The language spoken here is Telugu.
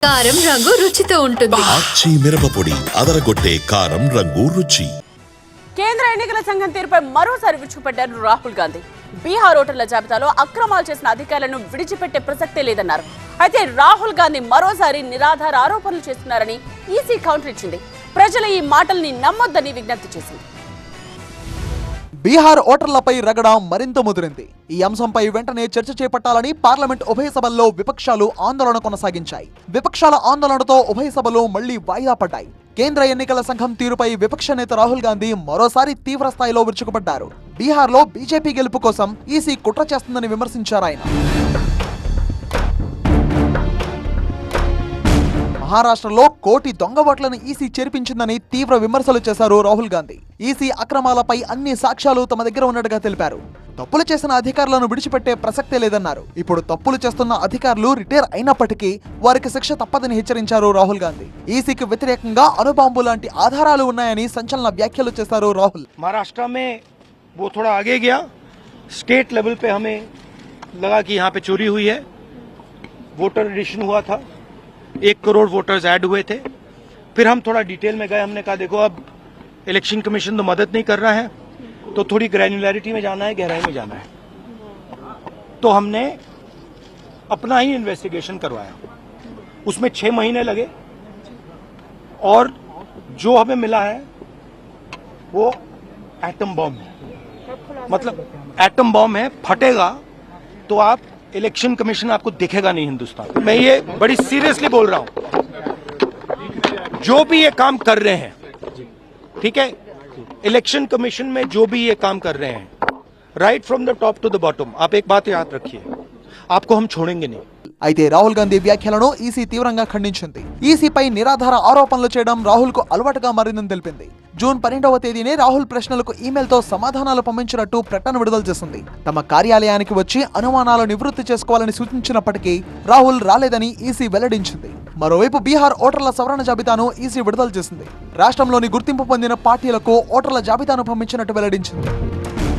కారం రంగు రుచితో ఉంటుంది. ఆచి మిరపపొడి అదరగొట్టే కారం రంగు రుచి. కేంద్ర ఎన్నికల సంఘం తీరుపై మరోసారి విరుచుకుపడ్డారు రాహుల్ గాంధీ. బీహార్ ఓటర్ల జాబితాలో అక్రమాలు చేసిన అధికారులను విడిచిపెట్టే ప్రసక్తే లేదన్నారు. అయితే రాహుల్ గాంధీ మరోసారి నిరాధార ఆరోపణలు చేస్తున్నారని ఈసీ కౌంటర్ ఇచ్చింది. ప్రజలు ఈ మాటల్ని నమ్మొద్దని విజ్ఞప్తి చేసింది. బీహార్ ఓటర్లపై రగడ మరింత ముదిరింది. ఈ అంశంపై వెంటనే చర్చ చేపట్టాలని పార్లమెంట్ ఉభయ సభల్లో విపక్షాలు ఆందోళన కొనసాగించాయి. విపక్షాల ఆందోళనతో ఉభయ సభలు మళ్లీ వాయిదా పడ్డాయి. కేంద్ర ఎన్నికల సంఘం తీరుపై విపక్ష నేత రాహుల్ గాంధీ మరోసారి తీవ్ర స్థాయిలో విరుచుకుపడ్డారు. బీహార్లో బీజేపీ గెలుపు కోసం ఈసీ కుట్ర చేస్తుందని విమర్శించారు ఆయన. మహారాష్ట్రలో కోటి దొంగ ఓట్లను ఈసీ చేర్పించిందని తీవ్ర విమర్శలు చేశారు రాహుల్ గాంధీ. ఈసీ అక్రమాలపై అన్ని సాక్ష్యాలు తమ దగ్గర ఉన్నట్టుగా తెలిపారు. తప్పులు చేసిన అధికారులను విడిచిపెట్టే ప్రసక్తే లేదన్నారు. ఇప్పుడు తప్పులు చేస్తున్న అధికారులు రిటైర్ అయినప్పటికీ వారికి శిక్ష తప్పదని హెచ్చరించారు రాహుల్ గాంధీ. ఈసీకి వ్యతిరేకంగా అణుబాంబు లాంటి ఆధారాలు ఉన్నాయని సంచలన వ్యాఖ్యలు చేశారు రాహుల్. महाराष्ट्र में वो थोड़ा आगे गया, स्टेट लेवल पे हमें लगा कि यहाँ पे चोरी हुई है, वोटर एडिशन हुआ था, 1 करोड़ वोटर्स ऐड हुए थे. फिर हम थोड़ा डिटेल में गए, हमने कहा देखो अब इलेक्शन कमीशन तो मदद नहीं कर रहा है, तो थोड़ी ग्रैन्युलैरिटी में जाना है, गहराई में जाना है. तो हमने अपना ही इन्वेस्टिगेशन करवाया. उसमें 6 महीने लगे और जो हमें मिला है वो एटम बॉम्ब है. मतलब एटम बॉम्ब है, फटेगा तो आप इलेक्शन कमीशन आपको दिखेगा नहीं हिंदुस्तान. मैं ये बड़ी सीरियसली बोल रहा हूं. जो भी ये काम कर रहे हैं, ठीक है, इलेक्शन कमीशन में जो भी ये काम कर रहे हैं, right from the top to the bottom, आप एक बात याद रखिए, आपको हम छोड़ेंगे नहीं. అయితే రాహుల్ గాంధీ వ్యాఖ్యలను ఈసీ తీవ్రంగా ఖండించింది. ఈసీపై నిరాధార ఆరోపణలు చేయడం రాహుల్ కు అలవాటుగా మారిందని తెలిపింది. జూన్ 12వ తేదీనే రాహుల్ ప్రశ్నలకు ఈమెయిల్తో సమాధానాలు పంపించినట్టు ప్రకటన విడుదల చేసింది. తమ కార్యాలయానికి వచ్చి అనుమానాలు నివృత్తి చేసుకోవాలని సూచించినప్పటికీ రాహుల్ రాలేదని ఈసీ వెల్లడించింది. మరోవైపు బీహార్ ఓటర్ల సవరణ జాబితాను ఈసీ విడుదల చేసింది. రాష్ట్రంలోని గుర్తింపు పొందిన పార్టీలకు ఓటర్ల జాబితాను పంపించినట్టు వెల్లడించింది.